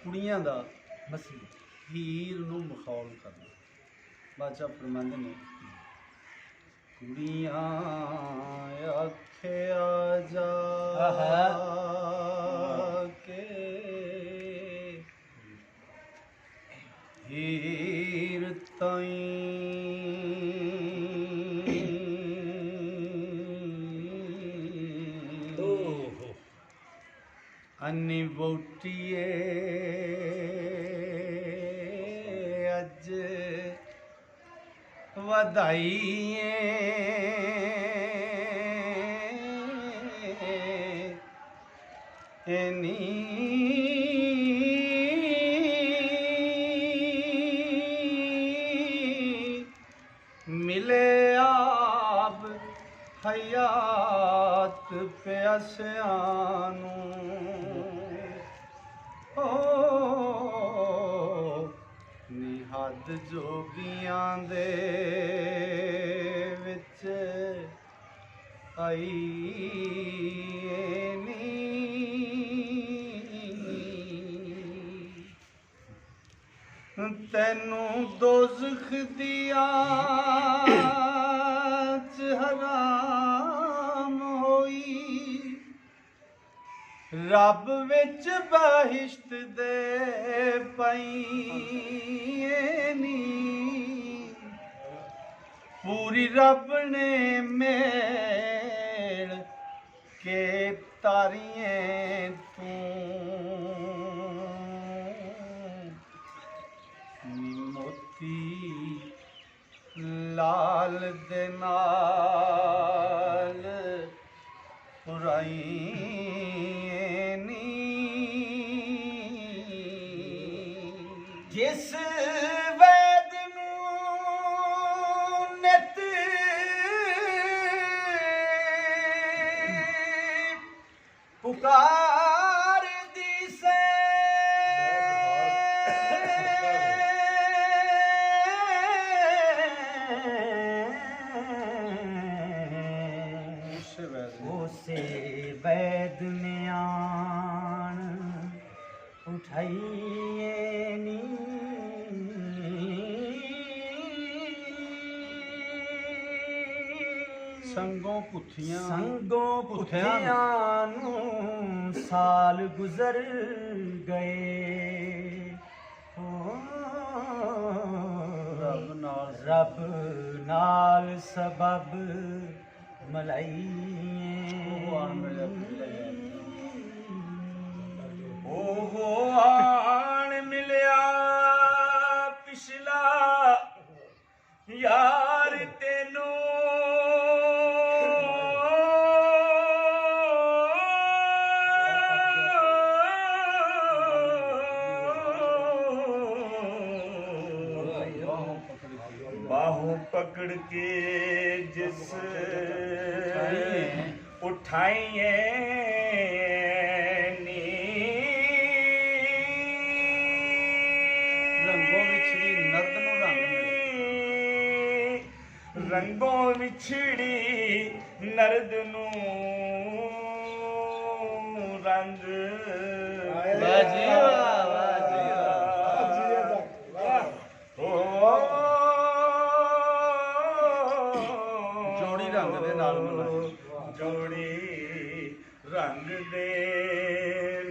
कुड़ियां दा हीर नूं मखौल करना। बादशाह फरमांदे ने कुड़ियां आखिया जा के हीर अन्नी वोटिए अज वधाइए एनी मिले आप हयात प्यासियानू निहद जोगियां दे विच आई तैनू दोज़ख दी आँच हराम होई रब विच बहिश्त दे पईनी पूरी रब ने मेल के तारियें तू मोती लाल दे नाल पुराई जिस वैद नूं नित पुकार दी से उसे वैद ने आन उठाइए नी संगों पुठियां नूं साल गुजर गए रब नाल सबब मलाई ओहो आन मिलिया पिछला यार तेनू बाहों पकड़ के जिस उठाइए रंगों विछड़ी नर्द नू रंग जोड़ी रंग दे नाल जोड़ी रंग दे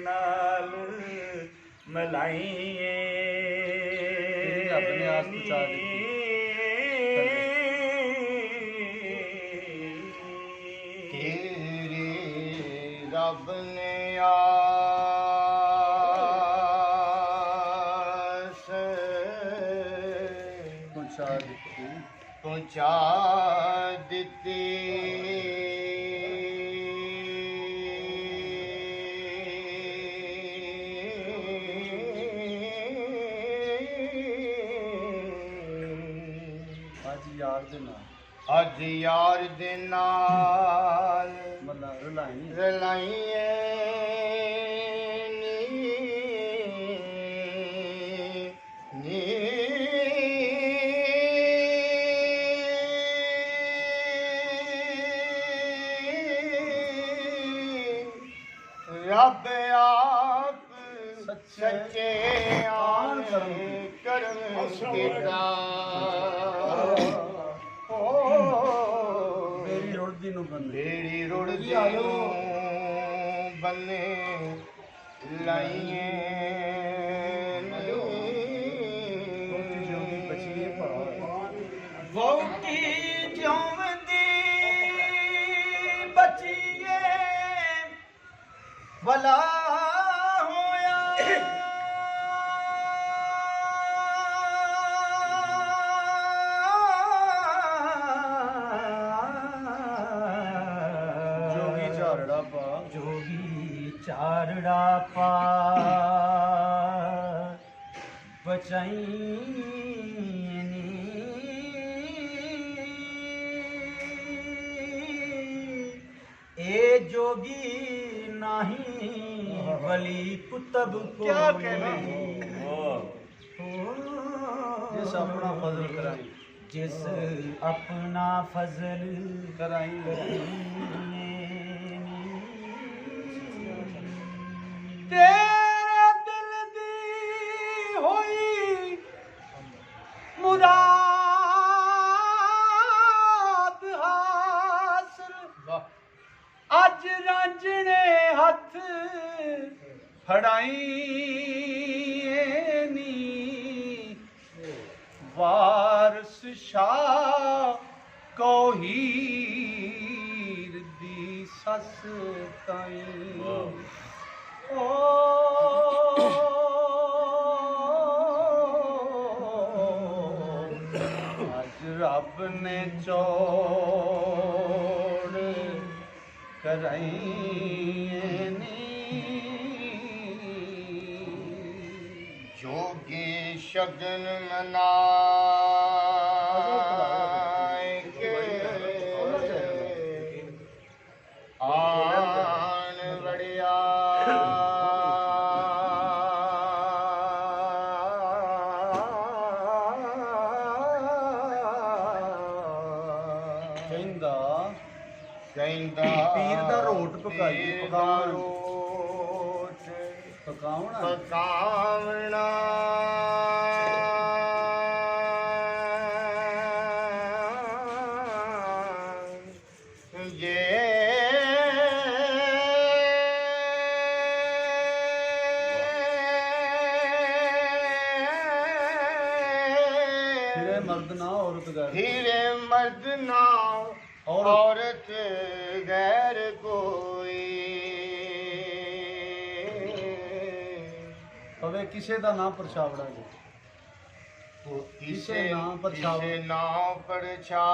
नाल मलाइए अपने आस बचा दी रब ने आस पहुँचा दी अज यार दे नाल रलाइए ਰੱਬ ਆਪ ਸੱਚੇ ਆਣ ਕਰਮ ਕੀਤਾ ਮੇਰੀ ਰੁੜਦੀ ਨੂੰ ਬੰਦੇ ਬੇੜੀ ਰੁੜਦੀ ਨੂੰ ਬੰਨੇ ਲਾਈਏ ਵਹੁਟੀ ਜਿਉਂਦੀ ਬਚੀਏ ਭਲਾ ਹੋਇਆ ਜੋਗੀ ਝਾਰੜਾ ਪਾ ਬਚਾਈ ए जोगी नहीं वली कुतब को क्या कहने जिस अपना फजल कराई जिस अपना फजल कराई तेरे दिल दी होई मुराद हासिल अज रांझने हथ फड़ाई नी वारस शाह को हीर दी सस ताई ओ अज रब ने चौड़ कराई जोगी शगन मनाए के आन बढ़िया ਕਹਿੰਦਾ ਕਹਿੰਦਾ ਪੀਰ ਦਾ ਰੋਟ ਪਕਾਈ ਪੀਰ ਦਾ ਰੋਟ ਪਕਾਉਣਾ ਪਕਾਵਣਾ ਜੇ ਹੀਰੇ ਮਰਦ ਨਾ ਔਰਤ ਗੈਰ ਹੀਰੇ ਮਰਦ ਨਾ औरत गैर कोई ਪਵੇ ਕਿਸੇ ਦਾ ਨਾ ਪਰਛਾਵੜਾ ਜੀ किसे ना परछावा। किसे ना परछावड़ा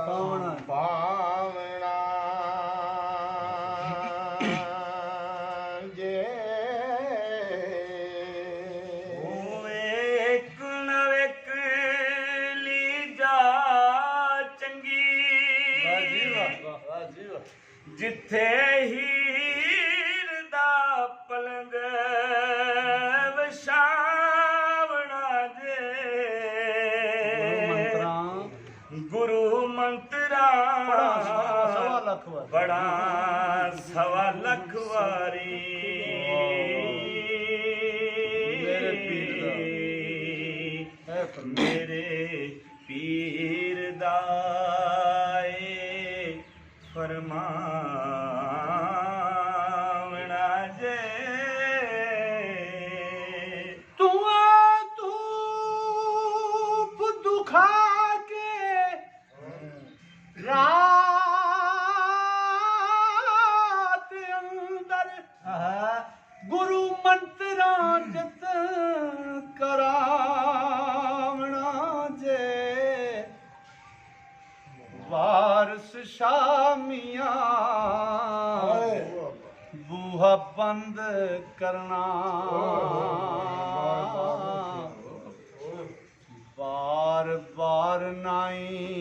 पावना। पावना जे ਇੱਕ ਨਾ ਇੱਕ ਲੀਜਾ ਚੰਗੀ ਜਿੱਥੇ ਹੀਰ ਦਾ ਪਲੰਗ ਵਛਾਵਣਾ ਜੇ ਗੁਰੂ ਮੰਤਰਾਂ ਬੜਾ ਸਵਾ ਲੱਖ ਵਾਰੀ ਮੇਰੇ ਪੀਰ ਦਾ ਏ ਫਰਮਾਵਣਾ ਜੇ ਤੂੰ ਧੂਪ ਦੁਖਾ ਕੇ ਰਾਤ ਅੰਦਰ ਗੁਰੂ ਮੰਤਰਾਂ ਜਿਤ ਕਰਾਵਣਾ ਜੇ ਵਾਰਸ ਸ਼ਾਮੀਆਂ ਬੂਹਾ ਬੰਦ ਕਰਨਾ ਬਾਰ ਬਾਰ ਨਾਈ